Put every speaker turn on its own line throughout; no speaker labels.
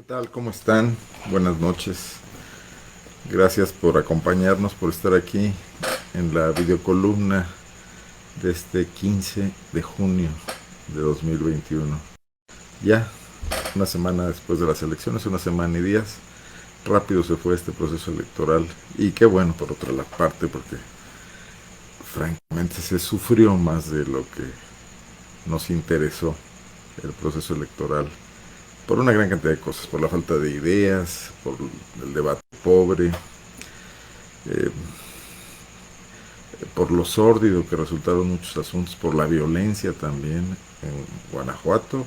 tal? ¿Cómo están? Buenas noches. Gracias por acompañarnos, por estar aquí en la videocolumna de este 15 de junio de 2021. Ya una semana después de las elecciones, una semana y días, rápido se fue este proceso electoral y qué bueno por otra parte porque francamente se sufrió más de lo que nos interesó el proceso electoral por una gran cantidad de cosas, por la falta de ideas, por el debate pobre, eh, por lo sórdido que resultaron muchos asuntos, por la violencia también en Guanajuato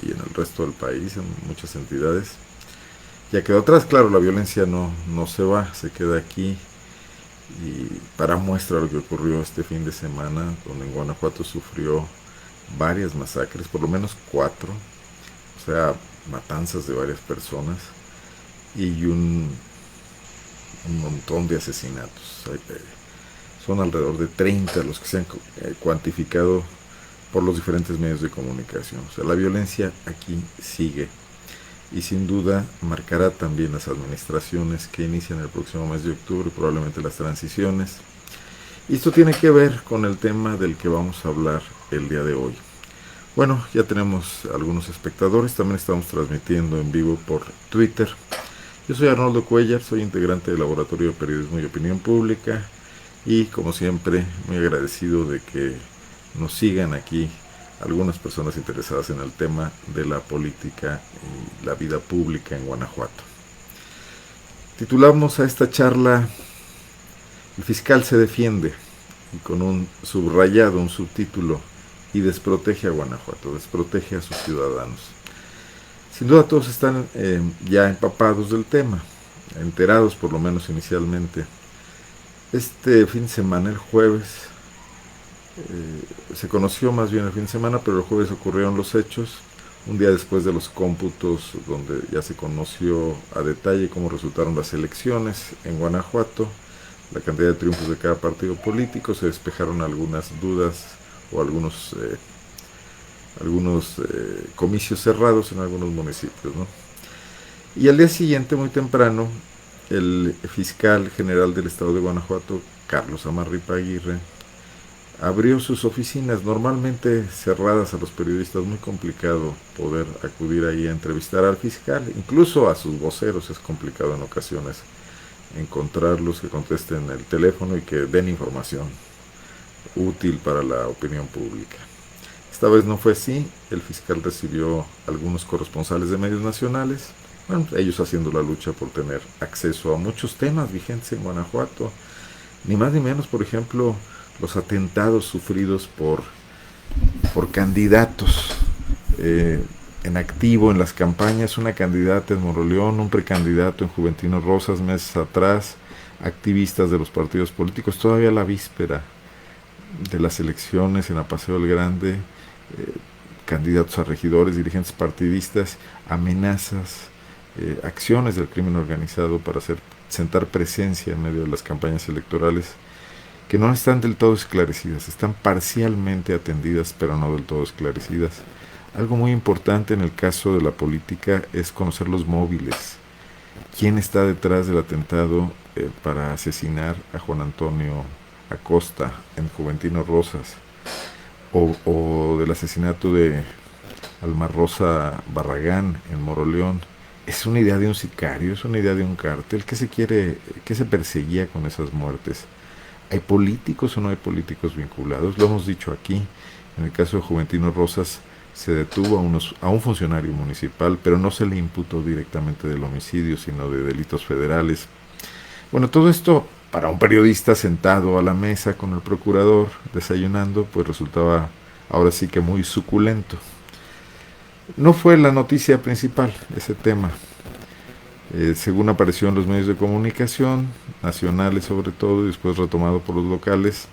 y en el resto del país, en muchas entidades. Ya quedó atrás, claro, la violencia no se va, se queda aquí. Y para muestra lo que ocurrió este fin de semana, donde en Guanajuato sufrió varias masacres, por lo menos cuatro, o sea, matanzas de varias personas y un montón de asesinatos. Son alrededor de 30 los que se han cuantificado por los diferentes medios de comunicación. O sea, la violencia aquí sigue y sin duda marcará también las administraciones que inician el próximo mes de octubre, probablemente las transiciones. Y esto tiene que ver con el tema del que vamos a hablar el día de hoy. Bueno, ya tenemos algunos espectadores, también estamos transmitiendo en vivo por Twitter. Yo soy Arnoldo Cuellar, soy integrante del Laboratorio de Periodismo y Opinión Pública y como siempre muy agradecido de que nos sigan aquí algunas personas interesadas en el tema de la política y la vida pública en Guanajuato. Titulamos a esta charla El fiscal se defiende y con un subrayado, un subtítulo, y desprotege a Guanajuato, desprotege a sus ciudadanos. Sin duda todos están ya empapados del tema, enterados por lo menos inicialmente. Este fin de semana, el jueves, se conoció más bien el fin de semana, pero el jueves ocurrieron los hechos, un día después de los cómputos donde ya se conoció a detalle cómo resultaron las elecciones en Guanajuato, la cantidad de triunfos de cada partido político, se despejaron algunas dudas o algunos comicios cerrados en algunos municipios, ¿no? Y al día siguiente, muy temprano, el fiscal general del estado de Guanajuato, Carlos Amarripa Aguirre, abrió sus oficinas normalmente cerradas a los periodistas, muy complicado poder acudir ahí a entrevistar al fiscal, incluso a sus voceros es complicado en ocasiones encontrarlos que contesten el teléfono y que den información útil para la opinión pública. Esta vez no fue así, el fiscal recibió algunos corresponsales de medios nacionales, bueno, ellos haciendo la lucha por tener acceso a muchos temas vigentes en Guanajuato, ni más ni menos, por ejemplo, los atentados sufridos por candidatos en activo en las campañas, una candidata en Moroleón, un precandidato en Juventino Rosas meses atrás, activistas de los partidos políticos, todavía la víspera de las elecciones en Apaseo del Grande, candidatos a regidores, dirigentes partidistas, amenazas, acciones del crimen organizado para sentar presencia en medio de las campañas electorales que no están del todo esclarecidas, están parcialmente atendidas pero no del todo esclarecidas. Algo muy importante en el caso de la política es conocer los móviles. ¿Quién está detrás del atentado para asesinar a Juan Antonio Acosta en Juventino Rosas? O del asesinato de Alma Rosa Barragán en Moroleón. Es una idea de un sicario, es una idea de un cártel. ¿Qué se perseguía con esas muertes? ¿Hay políticos o no hay políticos vinculados? Lo hemos dicho aquí. En el caso de Juventino Rosas se detuvo a un funcionario municipal, pero no se le imputó directamente del homicidio, sino de delitos federales. Bueno, todo esto para un periodista sentado a la mesa con el procurador desayunando, pues resultaba ahora sí que muy suculento. No fue la noticia principal ese tema. Según apareció en los medios de comunicación, nacionales sobre todo, y después retomado por los locales,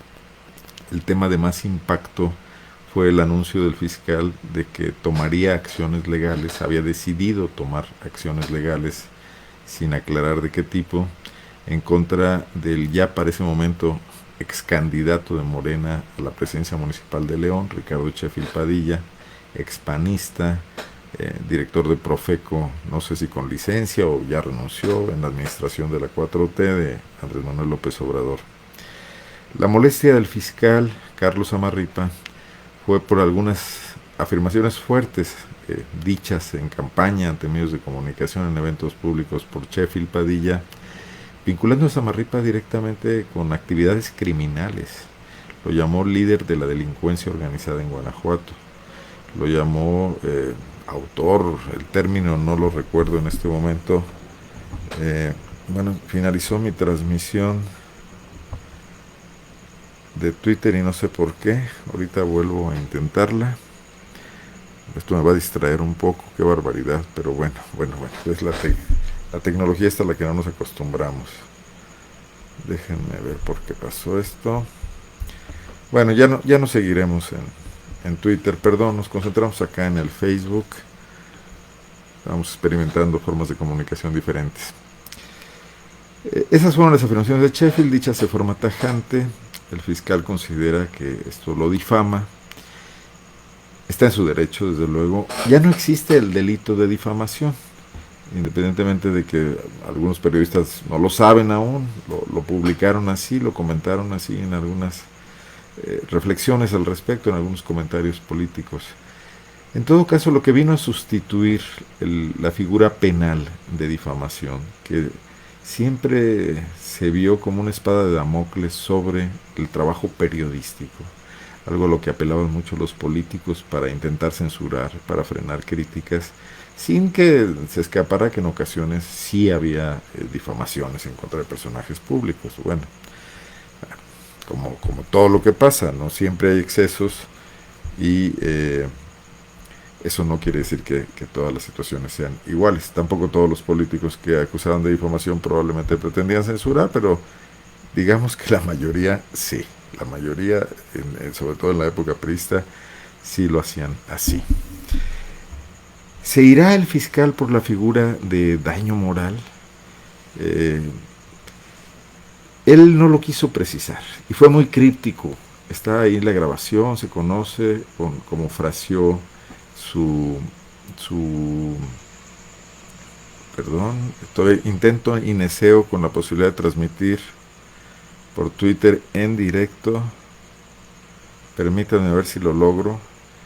el tema de más impacto fue el anuncio del fiscal de que tomaría acciones legales, había decidido tomar acciones legales sin aclarar de qué tipo, en contra del ya para ese momento ex candidato de Morena a la presidencia municipal de León, Ricardo Sheffield Padilla, expanista, director de Profeco, no sé si con licencia o ya renunció, en la administración de la 4T de Andrés Manuel López Obrador. La molestia del fiscal Carlos Amarripa fue por algunas afirmaciones fuertes dichas en campaña ante medios de comunicación en eventos públicos por Sheffield Padilla, vinculando a Samarripa directamente con actividades criminales. Lo llamó líder de la delincuencia organizada en Guanajuato. Lo llamó autor, el término no lo recuerdo en este momento. Bueno, finalizó mi transmisión de Twitter y no sé por qué. Ahorita vuelvo a intentarla. Esto me va a distraer un poco, qué barbaridad, pero bueno, es la tecnología esta a la que no nos acostumbramos. Déjenme ver por qué pasó esto. Bueno, ya no seguiremos en Twitter, perdón, nos concentramos acá en el Facebook. Estamos experimentando formas de comunicación diferentes. Esas fueron las afirmaciones de Sheffield, dichas de forma tajante. El fiscal considera que esto lo difama. Está en su derecho, desde luego. Ya no existe el delito de difamación, independientemente de que algunos periodistas no lo saben aún, lo publicaron así, lo comentaron así en algunas reflexiones al respecto, en algunos comentarios políticos. En todo caso, lo que vino a sustituir la figura penal de difamación, que siempre se vio como una espada de Damocles sobre el trabajo periodístico, algo a lo que apelaban mucho los políticos para intentar censurar, para frenar críticas, sin que se escapara que en ocasiones sí había difamaciones en contra de personajes públicos. Bueno, como todo lo que pasa, no siempre hay excesos y eso no quiere decir que todas las situaciones sean iguales. Tampoco todos los políticos que acusaron de difamación probablemente pretendían censurar, pero digamos que la mayoría sí. La mayoría, sobre todo en la época priista, sí lo hacían así. ¿Se irá el fiscal por la figura de daño moral? Él no lo quiso precisar y fue muy críptico. Está ahí en la grabación, se conoce cómo fraseó su intento ineseo con la posibilidad de transmitir por Twitter en directo. Permítanme ver si lo logro.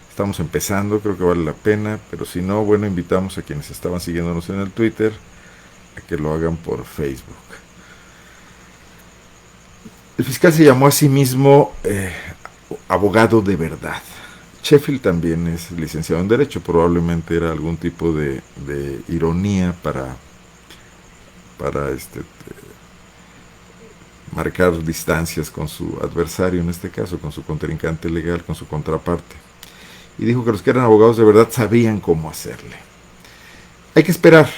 Estamos empezando, creo que vale la pena, pero si no, bueno, invitamos a quienes estaban siguiéndonos en el Twitter a que lo hagan por Facebook. El fiscal se llamó a sí mismo abogado de verdad. Sheffield también es licenciado en Derecho, probablemente era algún tipo de ironía para marcar distancias con su adversario, en este caso, con su contrincante legal, con su contraparte. Y dijo que los que eran abogados de verdad sabían cómo hacerle. Hay que esperar.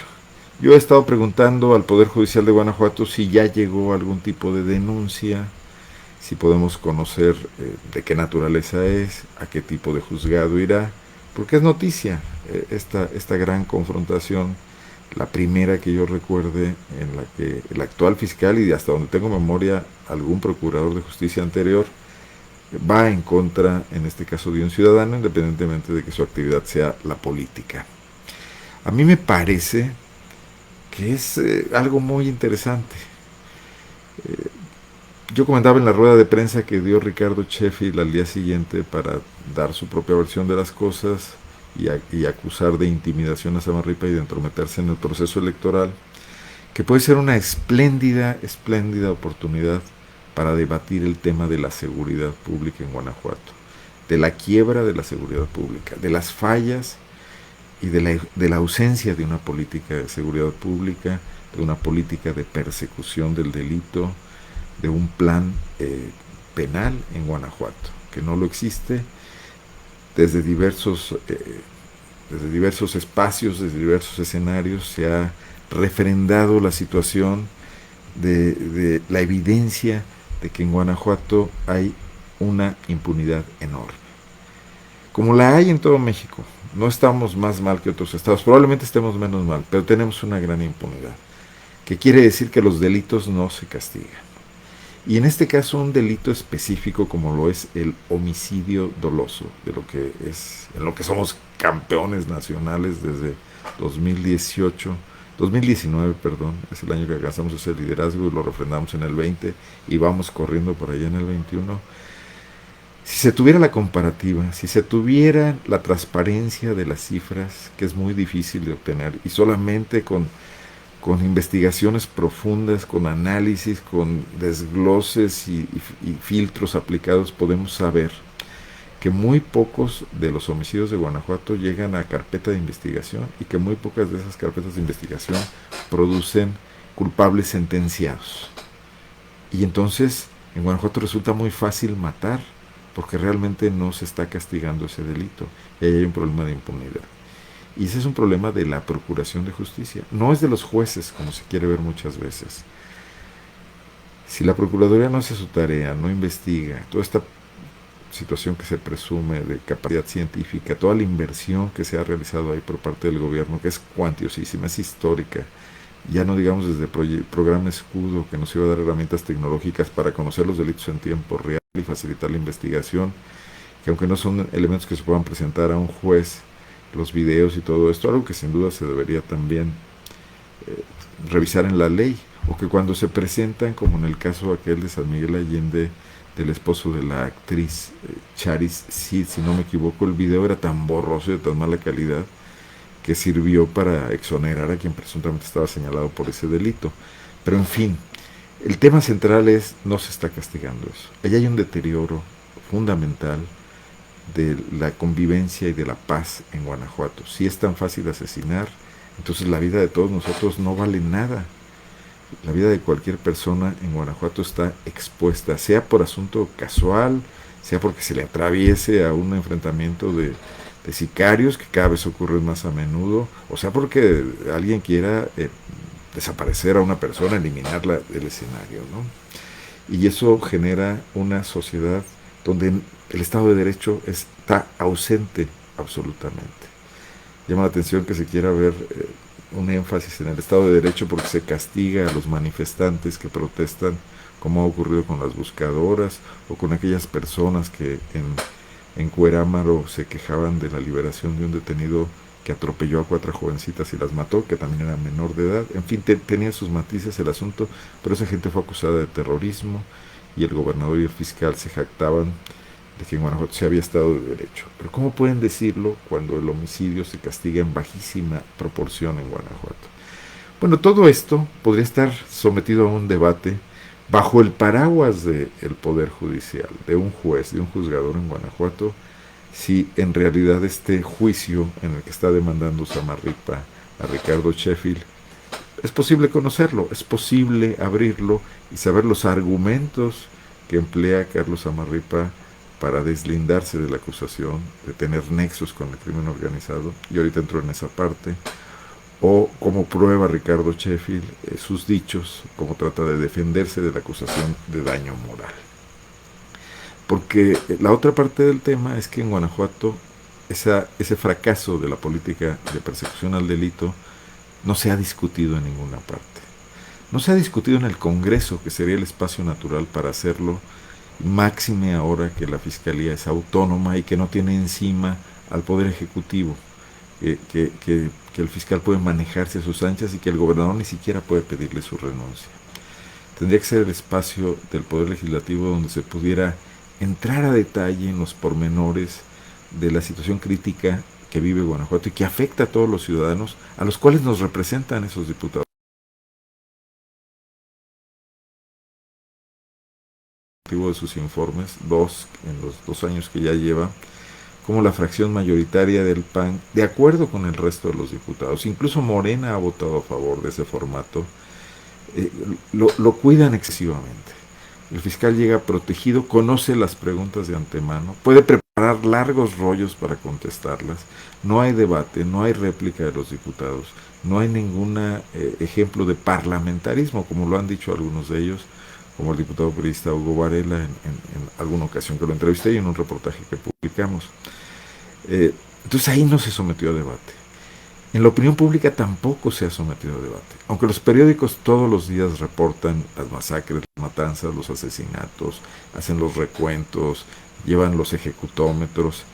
Yo he estado preguntando al Poder Judicial de Guanajuato si ya llegó algún tipo de denuncia, si podemos conocer de qué naturaleza es, a qué tipo de juzgado irá, porque es noticia esta gran confrontación, la primera que yo recuerde en la que el actual fiscal y hasta donde tengo memoria algún procurador de justicia anterior va en contra, en este caso, de un ciudadano, independientemente de que su actividad sea la política. A mí me parece que es algo muy interesante. Yo comentaba en la rueda de prensa que dio Ricardo Sheffield al día siguiente para dar su propia versión de las cosas y acusar de intimidación a Samarripa y de entrometerse en el proceso electoral, que puede ser una espléndida oportunidad para debatir el tema de la seguridad pública en Guanajuato, de la quiebra de la seguridad pública, de las fallas y de la ausencia de una política de seguridad pública, de una política de persecución del delito, de un plan penal en Guanajuato, que no lo existe. Desde diversos espacios, desde diversos escenarios, se ha refrendado la situación de la evidencia de que en Guanajuato hay una impunidad enorme. Como la hay en todo México, no estamos más mal que otros estados, probablemente estemos menos mal, pero tenemos una gran impunidad, que quiere decir que los delitos no se castigan. Y en este caso un delito específico como lo es el homicidio doloso, de lo que es, en lo que somos campeones nacionales desde 2018, 2019, perdón, es el año que alcanzamos ese liderazgo y lo refrendamos en el 20 y vamos corriendo por allá en el 21. Si se tuviera la comparativa, si se tuviera la transparencia de las cifras, que es muy difícil de obtener, y solamente con investigaciones profundas, con análisis, con desgloses y filtros aplicados, podemos saber que muy pocos de los homicidios de Guanajuato llegan a carpeta de investigación y que muy pocas de esas carpetas de investigación producen culpables sentenciados. Y entonces en Guanajuato resulta muy fácil matar porque realmente no se está castigando ese delito y ahí hay un problema de impunidad. Y ese es un problema de la procuración de justicia. No es de los jueces, como se quiere ver muchas veces. Si la Procuraduría no hace su tarea, no investiga, toda esta situación que se presume de capacidad científica, toda la inversión que se ha realizado ahí por parte del gobierno, que es cuantiosísima, es histórica, ya no digamos desde el programa Escudo, que nos iba a dar herramientas tecnológicas para conocer los delitos en tiempo real y facilitar la investigación, que aunque no son elementos que se puedan presentar a un juez, los videos y todo esto, algo que sin duda se debería también eh, revisar en la ley, o que cuando se presentan, como en el caso aquel de San Miguel Allende, del esposo de la actriz Charis Sid, si no me equivoco, el video era tan borroso y de tan mala calidad que sirvió para exonerar a quien presuntamente estaba señalado por ese delito. Pero en fin, el tema central es no se está castigando eso. Allá hay un deterioro fundamental de la convivencia y de la paz en Guanajuato. Si es tan fácil asesinar, entonces la vida de todos nosotros no vale nada. La vida de cualquier persona en Guanajuato está expuesta, sea por asunto casual, sea porque se le atraviese a un enfrentamiento de sicarios, que cada vez ocurren más a menudo, o sea porque alguien quiera desaparecer a una persona, eliminarla del escenario, ¿no? Y eso genera una sociedad donde el Estado de Derecho está ausente absolutamente. Llama la atención que se quiera ver un énfasis en el Estado de Derecho porque se castiga a los manifestantes que protestan, como ha ocurrido con las buscadoras o con aquellas personas que en Cuerámaro se quejaban de la liberación de un detenido que atropelló a 4 jovencitas y las mató, que también era menor de edad. En fin, tenía sus matices el asunto, pero esa gente fue acusada de terrorismo y el gobernador y el fiscal se jactaban de que en Guanajuato se había Estado de Derecho. Pero ¿cómo pueden decirlo cuando el homicidio se castiga en bajísima proporción en Guanajuato? Bueno, todo esto podría estar sometido a un debate bajo el paraguas del Poder Judicial, de un juez, de un juzgador en Guanajuato, si en realidad este juicio en el que está demandando Samarripa a Ricardo Sheffield, es posible conocerlo, es posible abrirlo y saber los argumentos que emplea Carlos Samarripa para deslindarse de la acusación de tener nexos con el crimen organizado, y ahorita entro en esa parte, o cómo prueba Ricardo Sheffield sus dichos, cómo trata de defenderse de la acusación de daño moral. Porque la otra parte del tema es que en Guanajuato ese fracaso de la política de persecución al delito no se ha discutido en ninguna parte. No se ha discutido en el Congreso, que sería el espacio natural para hacerlo, máxime ahora que la Fiscalía es autónoma y que no tiene encima al Poder Ejecutivo, que el fiscal puede manejarse a sus anchas y que el gobernador ni siquiera puede pedirle su renuncia. Tendría que ser el espacio del Poder Legislativo donde se pudiera entrar a detalle en los pormenores de la situación crítica que vive Guanajuato y que afecta a todos los ciudadanos a los cuales nos representan esos diputados. De sus informes, en los 2 años que ya lleva, como la fracción mayoritaria del PAN, de acuerdo con el resto de los diputados, incluso Morena ha votado a favor de ese formato, lo cuidan excesivamente. El fiscal llega protegido, conoce las preguntas de antemano, puede preparar largos rollos para contestarlas, no hay debate, no hay réplica de los diputados, no hay ningún ejemplo de parlamentarismo, como lo han dicho algunos de ellos, como el diputado periodista Hugo Varela en alguna ocasión que lo entrevisté y en un reportaje que publicamos. Entonces ahí no se sometió a debate. En la opinión pública tampoco se ha sometido a debate. Aunque los periódicos todos los días reportan las masacres, las matanzas, los asesinatos, hacen los recuentos, llevan los ejecutómetros,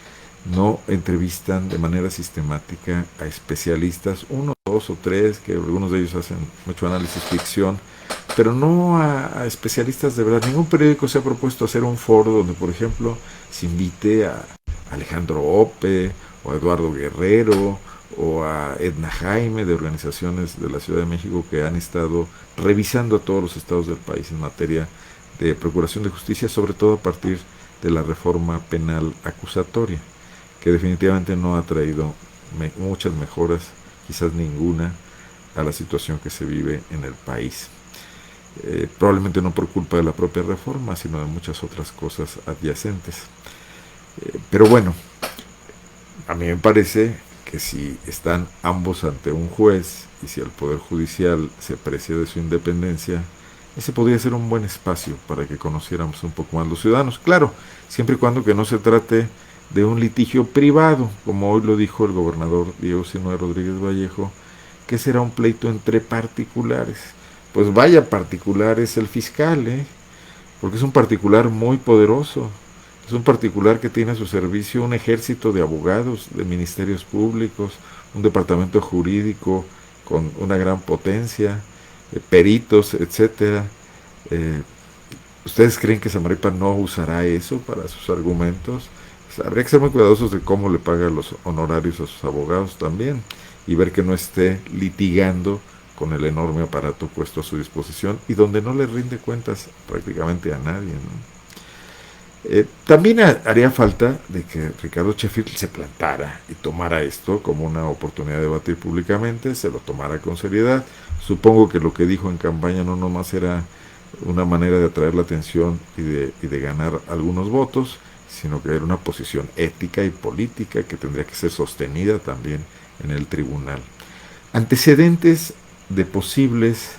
no entrevistan de manera sistemática a especialistas, uno, dos o tres, que algunos de ellos hacen mucho análisis ficción, pero no a especialistas de verdad. Ningún periódico se ha propuesto hacer un foro donde, por ejemplo, se invite a Alejandro Ope o a Eduardo Guerrero o a Edna Jaime de organizaciones de la Ciudad de México que han estado revisando a todos los estados del país en materia de procuración de justicia, sobre todo a partir de la reforma penal acusatoria, que definitivamente no ha traído muchas mejoras, quizás ninguna, a la situación que se vive en el país. Probablemente no por culpa de la propia reforma, sino de muchas otras cosas adyacentes. Pero bueno, a mí me parece que si están ambos ante un juez y si el Poder Judicial se precia de su independencia, ese podría ser un buen espacio para que conociéramos un poco más los ciudadanos. Claro, siempre y cuando que no se trate de un litigio privado, como hoy lo dijo el gobernador Diego Sinue Rodríguez Vallejo, que será un pleito entre particulares. Pues vaya particular es el fiscal, porque es un particular muy poderoso. Es un particular que tiene a su servicio un ejército de abogados, de ministerios públicos, un departamento jurídico con una gran potencia, peritos, etcétera. Eh, ¿Ustedes creen que Samaripa no usará eso para sus argumentos? Pues habría que ser muy cuidadosos de cómo le paga los honorarios a sus abogados también y ver que no esté litigando con el enorme aparato puesto a su disposición y donde no le rinde cuentas prácticamente a nadie, ¿no? También haría falta de que Ricardo Sheffield se plantara y tomara esto como una oportunidad de debatir públicamente, se lo tomara con seriedad. Supongo que lo que dijo en campaña no nomás era una manera de atraer la atención y de ganar algunos votos, sino que era una posición ética y política que tendría que ser sostenida también en el tribunal. Antecedentes de posibles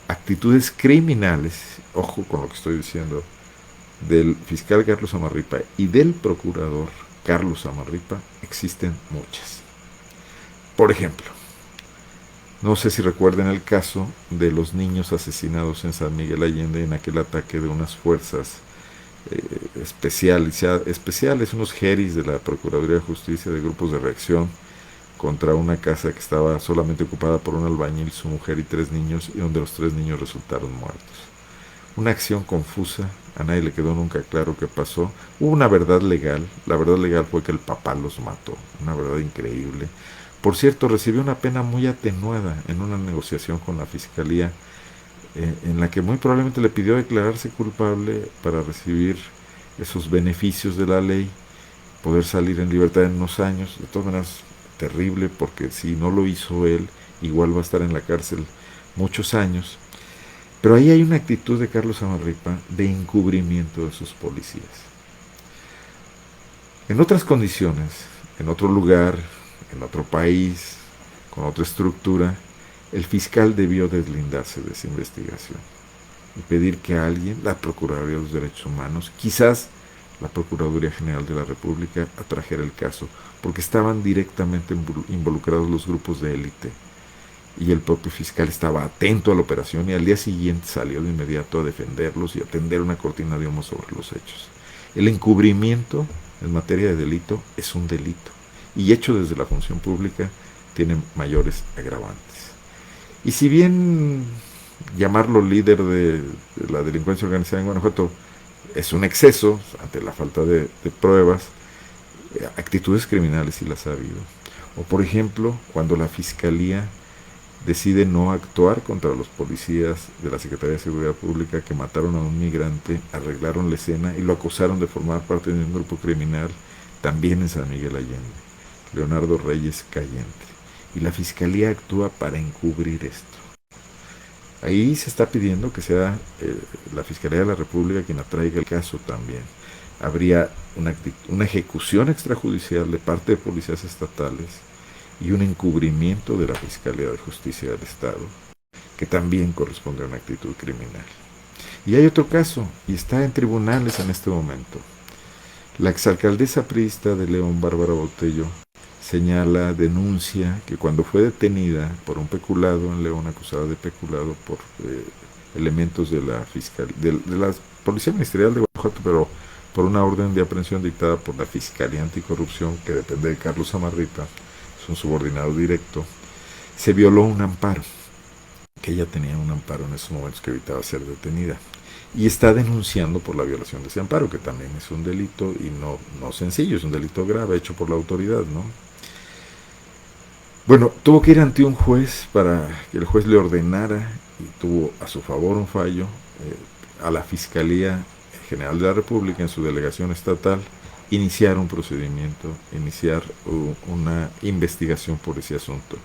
actitudes criminales, ojo con lo que estoy diciendo, del fiscal Carlos Samarripa y del procurador Carlos Samarripa existen muchas. Por ejemplo, no sé si recuerden el caso de los niños asesinados en San Miguel Allende en aquel ataque de unas fuerzas especiales, unos jeris de la Procuraduría de Justicia de grupos de reacción contra una casa que estaba solamente ocupada por un albañil, su mujer y 3 niños, y donde los 3 niños resultaron muertos. Una acción confusa, a nadie le quedó nunca claro qué pasó. Hubo una verdad legal, la verdad legal fue que el papá los mató, una verdad increíble. Por cierto, recibió una pena muy atenuada en una negociación con la fiscalía, en la que muy probablemente le pidió declararse culpable para recibir esos beneficios de la ley, poder salir en libertad en unos años. De todas maneras, terrible, porque si no lo hizo él, igual va a estar en la cárcel muchos años. Pero ahí hay una actitud de Carlos Samarripa de encubrimiento de sus policías. En otras condiciones, en otro lugar, en otro país, con otra estructura, el fiscal debió deslindarse de esa investigación y pedir que alguien, la Procuraduría de los Derechos Humanos, quizás la Procuraduría General de la República, atrajera el caso, porque estaban directamente involucrados los grupos de élite y el propio fiscal estaba atento a la operación y al día siguiente salió de inmediato a defenderlos y a tender una cortina de humo sobre los hechos. El encubrimiento en materia de delito es un delito y hecho desde la función pública tiene mayores agravantes. Y si bien llamarlo líder de la delincuencia organizada en Guanajuato es un exceso ante la falta de pruebas, actitudes criminales sí las ha habido. O por ejemplo, cuando la fiscalía decide no actuar contra los policías de la Secretaría de Seguridad Pública que mataron a un migrante, arreglaron la escena y lo acusaron de formar parte de un grupo criminal también en San Miguel Allende, Leonardo Reyes Cayente. Y la Fiscalía actúa para encubrir esto. Ahí se está pidiendo que sea la Fiscalía de la República quien atraiga el caso también. Habría una ejecución extrajudicial de parte de policías estatales y un encubrimiento de la Fiscalía de Justicia del Estado, que también corresponde a una actitud criminal. Y hay otro caso, y está en tribunales en este momento. La exalcaldesa priista de León, Bárbara Botello, señala, denuncia que cuando fue detenida por un peculado en León, acusada de peculado por elementos de la de la Policía Ministerial de Guanajuato, pero por una orden de aprehensión dictada por la Fiscalía Anticorrupción, que depende de Carlos Amarripa, es un subordinado directo, se violó un amparo, que ella tenía un amparo en esos momentos que evitaba ser detenida. Y está denunciando por la violación de ese amparo, que también es un delito y no sencillo, es un delito grave hecho por la autoridad, ¿no? Bueno, tuvo que ir ante un juez para que el juez le ordenara, y tuvo a su favor un fallo, a la Fiscalía General de la República en su delegación estatal, iniciar un procedimiento, iniciar una investigación por ese asunto.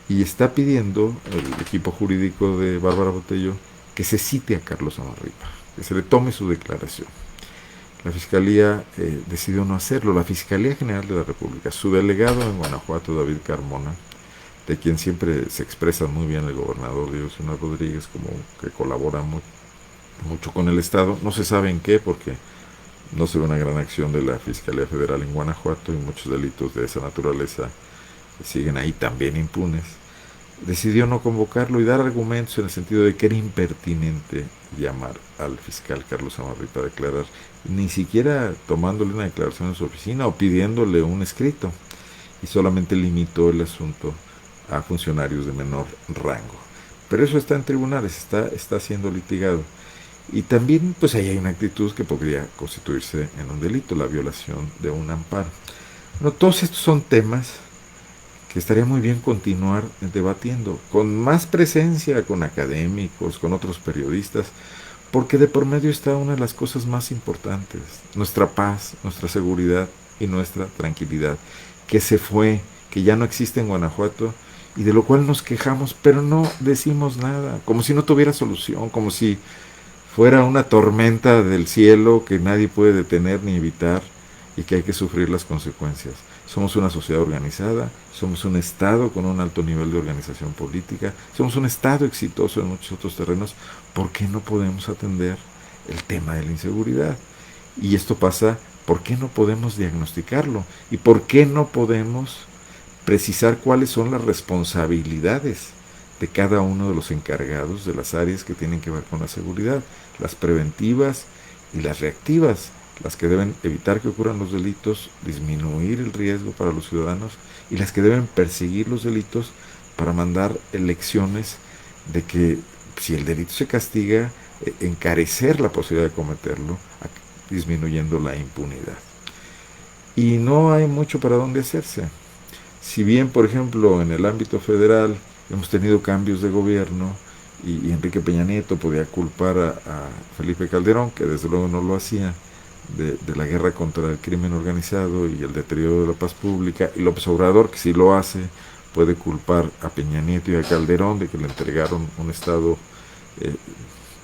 Y está pidiendo el equipo jurídico de Bárbara Botello que se cite a Carlos Amarripa, que se le tome su declaración. La Fiscalía decidió no hacerlo. La Fiscalía General de la República, su delegado en Guanajuato, David Carmona, de quien siempre se expresa muy bien el gobernador Diego Sinue Rodríguez, como que colabora mucho con el Estado, no se sabe en qué, porque no se ve una gran acción de la Fiscalía Federal en Guanajuato y muchos delitos de esa naturaleza siguen ahí también impunes. Decidió no convocarlo y dar argumentos en el sentido de que era impertinente llamar al fiscal Carlos Amarripa a declarar, ni siquiera tomándole una declaración en su oficina o pidiéndole un escrito, y solamente limitó el asunto a funcionarios de menor rango. Pero eso está en tribunales, está siendo litigado. Y también pues ahí hay una actitud que podría constituirse en un delito, la violación de un amparo. No, todos estos son temas que estaría muy bien continuar debatiendo, con más presencia, con académicos, con otros periodistas, porque de por medio está una de las cosas más importantes, nuestra paz, nuestra seguridad y nuestra tranquilidad, que se fue, que ya no existe en Guanajuato, y de lo cual nos quejamos, pero no decimos nada, como si no tuviera solución, como si fuera una tormenta del cielo que nadie puede detener ni evitar y que hay que sufrir las consecuencias. Somos una sociedad organizada, somos un Estado con un alto nivel de organización política, somos un Estado exitoso en muchos otros terrenos. ¿Por qué no podemos atender el tema de la inseguridad? Y esto pasa, ¿por qué no podemos diagnosticarlo? ¿Y por qué no podemos precisar cuáles son las responsabilidades de cada uno de los encargados de las áreas que tienen que ver con la seguridad, las preventivas y las reactivas, las que deben evitar que ocurran los delitos, disminuir el riesgo para los ciudadanos, y las que deben perseguir los delitos para mandar lecciones de que si el delito se castiga, encarecer la posibilidad de cometerlo, disminuyendo la impunidad. Y no hay mucho para dónde hacerse. Si bien, por ejemplo, en el ámbito federal hemos tenido cambios de gobierno y Enrique Peña Nieto podía culpar a Felipe Calderón, que desde luego no lo hacía, de la guerra contra el crimen organizado y el deterioro de la paz pública, y López Obrador, que sí lo hace, puede culpar a Peña Nieto y a Calderón de que le entregaron un Estado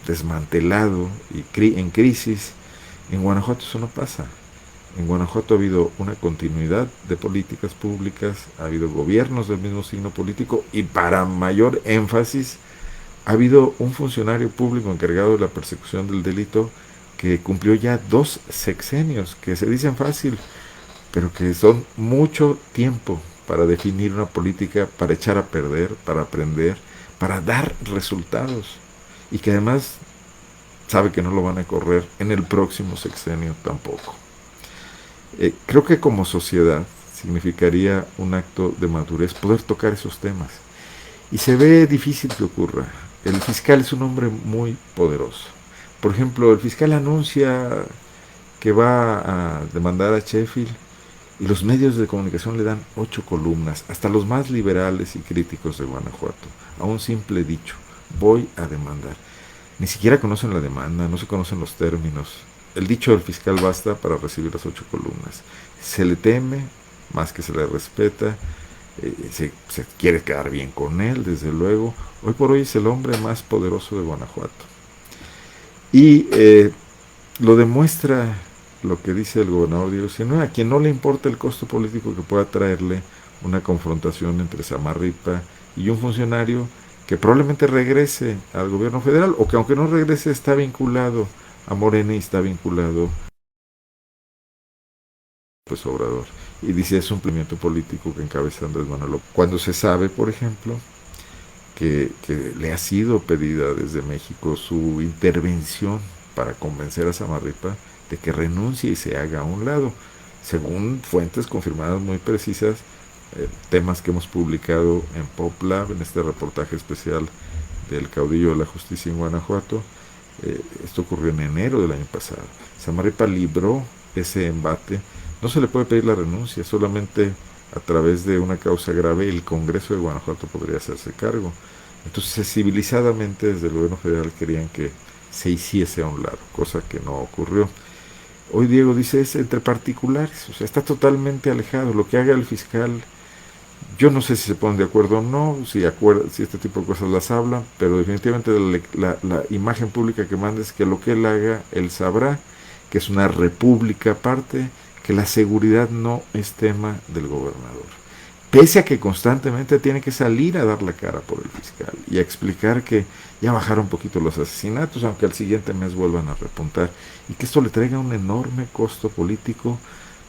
desmantelado y en crisis. En Guanajuato eso no pasa. En Guanajuato ha habido una continuidad de políticas públicas, ha habido gobiernos del mismo signo político, y para mayor énfasis ha habido un funcionario público encargado de la persecución del delito que cumplió ya 2 sexenios, que se dicen fácil, pero que son mucho tiempo para definir una política, para echar a perder, para aprender, para dar resultados, y que además sabe que no lo van a correr en el próximo sexenio tampoco. Creo que como sociedad significaría un acto de madurez poder tocar esos temas. Y se ve difícil que ocurra. El fiscal es un hombre muy poderoso. Por ejemplo, el fiscal anuncia que va a demandar a Sheffield y los medios de comunicación le dan 8 columnas, hasta los más liberales y críticos de Guanajuato, a un simple dicho: voy a demandar. Ni siquiera conocen la demanda, no se conocen los términos. El dicho del fiscal basta para recibir las 8 columnas. Se le teme más que se le respeta, se quiere quedar bien con él, desde luego. Hoy por hoy es el hombre más poderoso de Guanajuato. Y lo demuestra lo que dice el gobernador Diego Sinue, a quien no le importa el costo político que pueda traerle una confrontación entre Amarripa y un funcionario que probablemente regrese al gobierno federal, o que aunque no regrese está vinculado a Morena y está vinculado López Obrador. Y dice, es un cumplimiento político que encabeza Andrés Manuel López. Cuando se sabe, por ejemplo, que le ha sido pedida desde México su intervención para convencer a Samarripa de que renuncie y se haga a un lado. Según fuentes confirmadas muy precisas, temas que hemos publicado en PopLab, en este reportaje especial del caudillo de la justicia en Guanajuato, esto ocurrió en enero del año pasado. Samarripa libró ese embate. No se le puede pedir la renuncia, solamente a través de una causa grave el Congreso de Guanajuato podría hacerse cargo. Entonces, civilizadamente desde el gobierno federal querían que se hiciese a un lado, cosa que no ocurrió. Hoy Diego dice, es entre particulares, o sea, está totalmente alejado. Lo que haga el fiscal, yo no sé si se ponen de acuerdo o no, si este tipo de cosas las hablan, pero definitivamente la imagen pública que manda es que lo que él haga, él sabrá, que es una república aparte, que la seguridad no es tema del gobernador. Pese a que constantemente tiene que salir a dar la cara por el fiscal y a explicar que ya bajaron un poquito los asesinatos, aunque al siguiente mes vuelvan a repuntar, y que esto le traiga un enorme costo político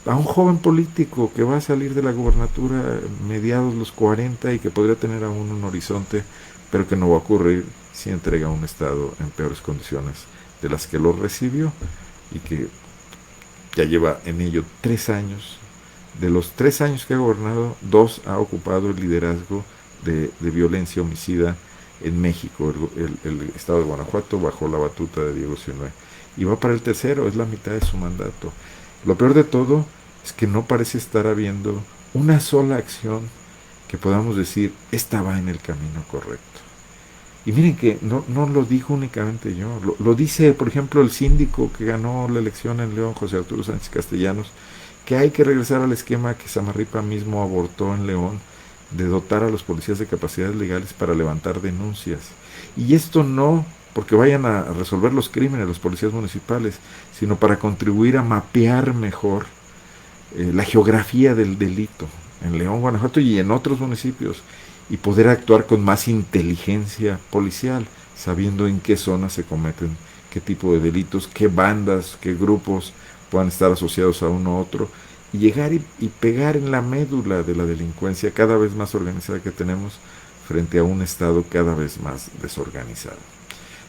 a un joven político que va a salir de la gubernatura mediados los 40 y que podría tener aún un horizonte, pero que no va a ocurrir si entrega un Estado en peores condiciones de las que lo recibió, y que ya lleva en ello 3 años. De los 3 años que ha gobernado, 2 ha ocupado el liderazgo de violencia homicida en México. El estado de Guanajuato bajo la batuta de Diego Sinue. Y va para el tercero, es la mitad de su mandato. Lo peor de todo es que no parece estar habiendo una sola acción que podamos decir, esta va en el camino correcto. Y miren que no lo dijo únicamente yo, lo dice, por ejemplo, el síndico que ganó la elección en León, José Arturo Sánchez Castellanos, que hay que regresar al esquema que Samarripa mismo abortó en León, de dotar a los policías de capacidades legales para levantar denuncias. Y esto no porque vayan a resolver los crímenes los policías municipales, sino para contribuir a mapear mejor la geografía del delito en León, Guanajuato y en otros municipios, y poder actuar con más inteligencia policial, sabiendo en qué zonas se cometen qué tipo de delitos, qué bandas, qué grupos puedan estar asociados a uno u otro, y llegar y pegar en la médula de la delincuencia cada vez más organizada que tenemos frente a un Estado cada vez más desorganizado.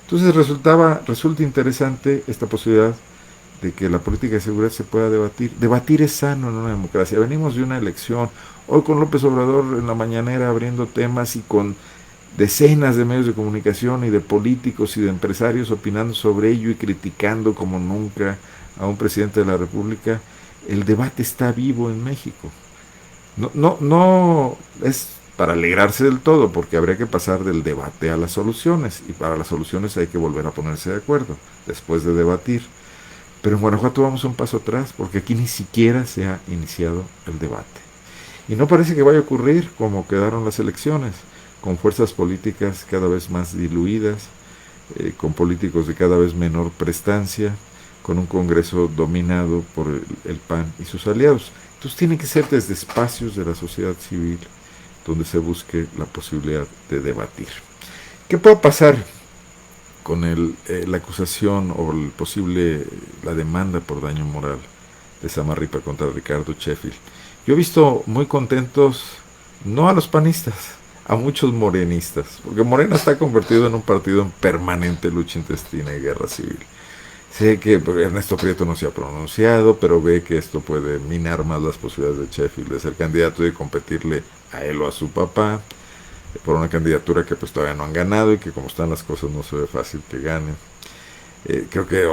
Entonces resulta interesante esta posibilidad de que la política de seguridad se pueda debatir. Debatir es sano en una democracia. Venimos de una elección, hoy con López Obrador en la mañanera abriendo temas y con decenas de medios de comunicación y de políticos y de empresarios opinando sobre ello y criticando como nunca a un presidente de la República. El debate está vivo en México. No es para alegrarse del todo, porque habría que pasar del debate a las soluciones, y para las soluciones hay que volver a ponerse de acuerdo después de debatir. Pero en Guanajuato vamos un paso atrás, porque aquí ni siquiera se ha iniciado el debate. Y no parece que vaya a ocurrir como quedaron las elecciones, con fuerzas políticas cada vez más diluidas, con políticos de cada vez menor prestancia, con un Congreso dominado por el PAN y sus aliados. Entonces tiene que ser desde espacios de la sociedad civil donde se busque la posibilidad de debatir. ¿Qué puede pasar con la acusación o la demanda por daño moral de Samarripa contra Ricardo Sheffield? Yo he visto muy contentos, no a los panistas, a muchos morenistas, porque Morena está convertido en un partido en permanente lucha intestina y guerra civil. Sé que Ernesto Prieto no se ha pronunciado, pero ve que esto puede minar más las posibilidades de Sheffield de ser candidato y de competirle a él o a su papá por una candidatura que pues todavía no han ganado y que como están las cosas no se ve fácil que ganen. Creo que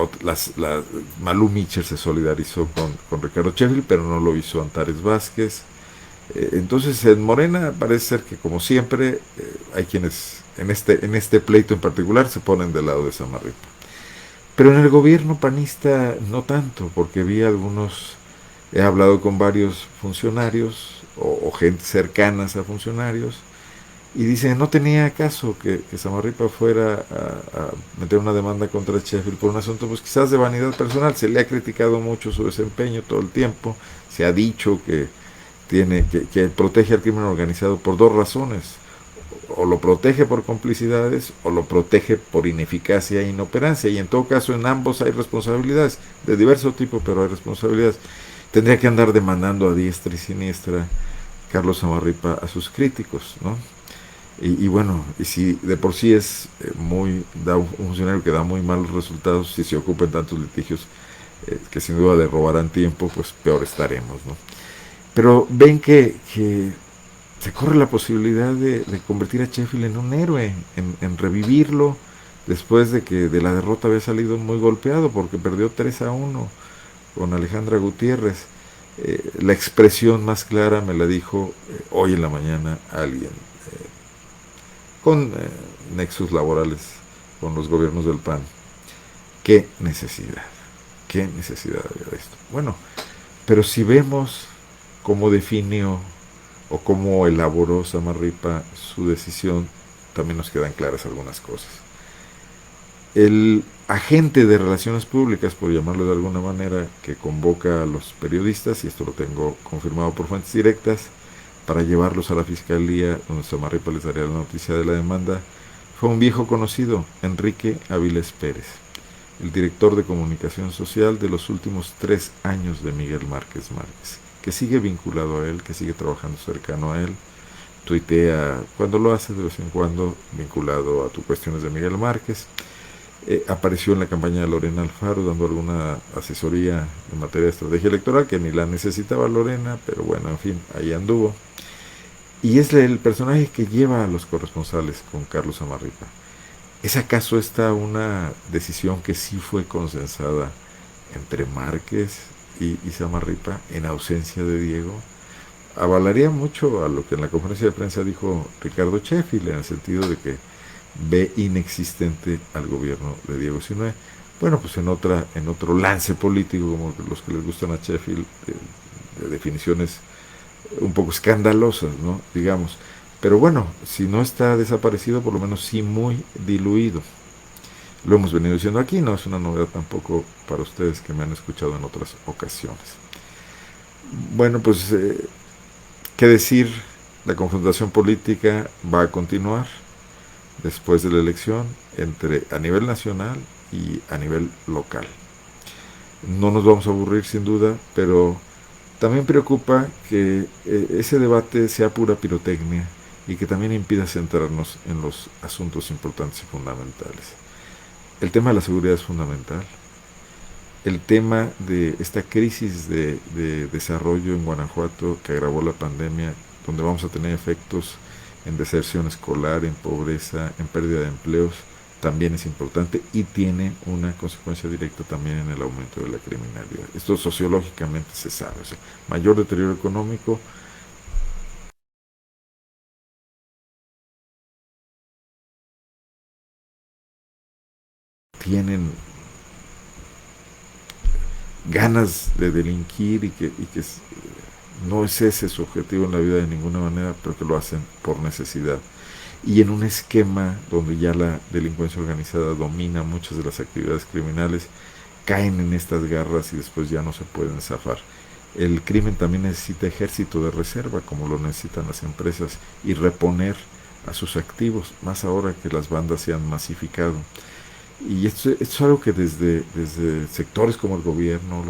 Malú Micher se solidarizó con Ricardo Sheffield, pero no lo hizo Antares Vázquez. Entonces en Morena parece ser que como siempre hay quienes en este pleito en particular se ponen del lado de Samarripa. Pero en el gobierno panista no tanto, porque he hablado con varios funcionarios o gente cercanas a funcionarios, y dicen no tenía caso que Samarripa fuera a meter una demanda contra Sheffield por un asunto pues quizás de vanidad personal. Se le ha criticado mucho su desempeño todo el tiempo, se ha dicho que protege al crimen organizado por 2 razones: o lo protege por complicidades o lo protege por ineficacia e inoperancia, y en todo caso en ambos hay responsabilidades de diverso tipo, pero hay responsabilidades. tendría que andar demandando a diestra y siniestra Carlos Samarripa a sus críticos, ¿no? Y bueno, y si de por sí es un funcionario que da muy malos resultados, si se ocupa en tantos litigios que sin duda le robarán tiempo, pues peor estaremos, ¿no? Pero ven que se corre la posibilidad de convertir a Sheffield en un héroe, en revivirlo, después de que de la derrota había salido muy golpeado, porque perdió 3-1 con Alejandra Gutiérrez. La expresión más clara me la dijo hoy en la mañana alguien con nexos laborales con los gobiernos del PAN. Qué necesidad había de esto. Bueno, pero si vemos cómo definió o cómo elaboró Samarripa su decisión, también nos quedan claras algunas cosas. El agente de relaciones públicas, por llamarlo de alguna manera, que convoca a los periodistas, y esto lo tengo confirmado por fuentes directas, para llevarlos a la fiscalía, donde Samarripa les daría la noticia de la demanda, fue un viejo conocido, Enrique Avilés Pérez, el director de comunicación social de los últimos 3 años de Miguel Márquez Márquez, que sigue vinculado a él, que sigue trabajando cercano a él, tuitea cuando lo hace de vez en cuando vinculado a tus cuestiones de Miguel Márquez. Apareció en la campaña de Lorena Alfaro dando alguna asesoría en materia de estrategia electoral, que ni la necesitaba Lorena, pero bueno, en fin, ahí anduvo. Y es el personaje que lleva a los corresponsales con Carlos Amarripa. ¿Es acaso esta una decisión que sí fue consensada entre Márquez y Samarripa en ausencia de Diego? Avalaría mucho a lo que en la conferencia de prensa dijo Ricardo Sheffield, en el sentido de que ve inexistente al gobierno de Diego Sinue. Bueno, pues en otro lance político, como los que les gustan a Sheffield, de definiciones un poco escandalosas, ¿no? Digamos. Pero bueno, si no está desaparecido, por lo menos sí muy diluido. Lo hemos venido diciendo aquí, no es una novedad tampoco para ustedes que me han escuchado en otras ocasiones. Bueno, pues, ¿qué decir? La confrontación política va a continuar después de la elección entre a nivel nacional y a nivel local. No nos vamos a aburrir sin duda, pero también preocupa que ese debate sea pura pirotecnia y que también impida centrarnos en los asuntos importantes y fundamentales. El tema de la seguridad es fundamental. El tema de esta crisis de desarrollo en Guanajuato que agravó la pandemia, donde vamos a tener efectos en deserción escolar, en pobreza, en pérdida de empleos, también es importante y tiene una consecuencia directa también en el aumento de la criminalidad. Esto sociológicamente se sabe. O sea, mayor deterioro económico, tienen ganas de delinquir y que no es ese su objetivo en la vida de ninguna manera, pero que lo hacen por necesidad. Y en un esquema donde ya la delincuencia organizada domina muchas de las actividades criminales, caen en estas garras y después ya no se pueden zafar. El crimen también necesita ejército de reserva, como lo necesitan las empresas, y reponer a sus activos, más ahora que las bandas se han masificado. Y esto es algo que desde sectores como el gobierno,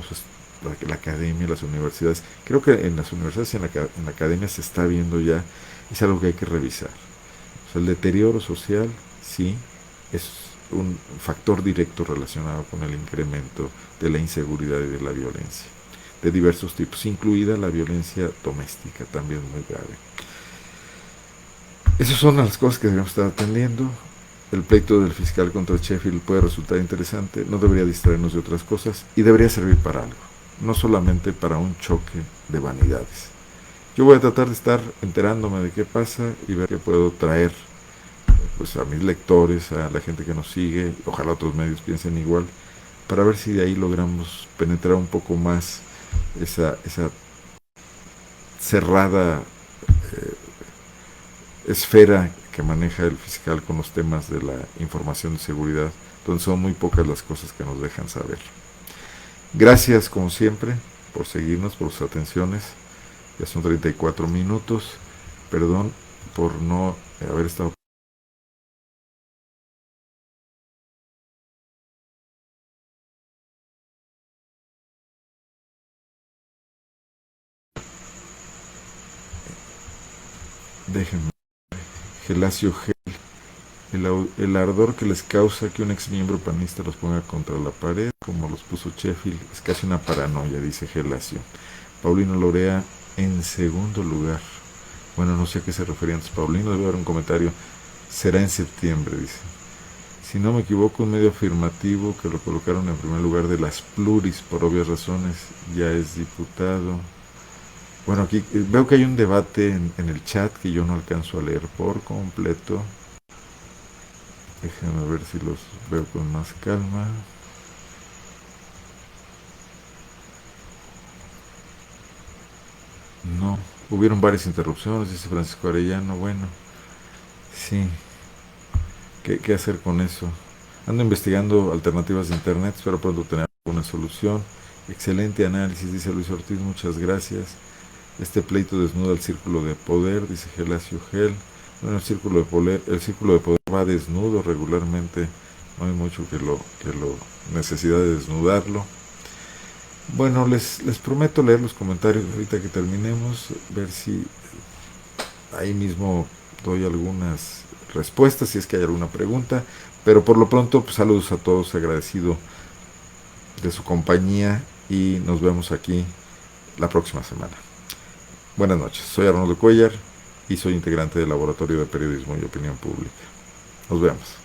la academia, las universidades, creo que en las universidades y en la academia se está viendo ya, es algo que hay que revisar. O sea, el deterioro social, sí, es un factor directo relacionado con el incremento de la inseguridad y de la violencia, de diversos tipos, incluida la violencia doméstica, también muy grave. Esas son las cosas que debemos estar atendiendo. El pleito del fiscal contra Sheffield puede resultar interesante, no debería distraernos de otras cosas y debería servir para algo, no solamente para un choque de vanidades. Yo voy a tratar de estar enterándome de qué pasa y ver qué puedo traer, pues, a mis lectores, a la gente que nos sigue, ojalá otros medios piensen igual, para ver si de ahí logramos penetrar un poco más esa cerrada esfera que maneja el fiscal con los temas de la información de seguridad, donde son muy pocas las cosas que nos dejan saber. Gracias, como siempre, por seguirnos, por sus atenciones. Ya son 34 minutos. Perdón por no haber estado Déjenme. Gelasio G. El ardor que les causa que un exmiembro panista los ponga contra la pared, como los puso Sheffield, es casi una paranoia, dice Gelasio. Paulino Lorea en segundo lugar. Bueno, no sé a qué se refería antes Paulino, debe haber un comentario. Será en septiembre, dice. Si no me equivoco, un medio afirmativo que lo colocaron en primer lugar de las pluris, por obvias razones, ya es diputado. Bueno, aquí veo que hay un debate en el chat que yo no alcanzo a leer por completo. Déjenme ver si los veo con más calma. No, hubieron varias interrupciones, dice Francisco Arellano. Bueno, sí, ¿qué hacer con eso? Ando investigando alternativas de internet, espero pronto tener una solución. Excelente análisis, dice Luis Ortiz, muchas gracias. Este pleito desnuda el círculo de poder, dice Gelasio Gel. Bueno, el círculo de poder va desnudo regularmente, no hay mucho que lo necesidad de desnudarlo. Bueno, les prometo leer los comentarios ahorita que terminemos, ver si ahí mismo doy algunas respuestas, si es que hay alguna pregunta, pero por lo pronto, pues, saludos a todos, agradecido de su compañía y nos vemos aquí la próxima semana. Buenas noches, soy Arnoldo Cuellar y soy integrante del Laboratorio de Periodismo y Opinión Pública. Nos vemos.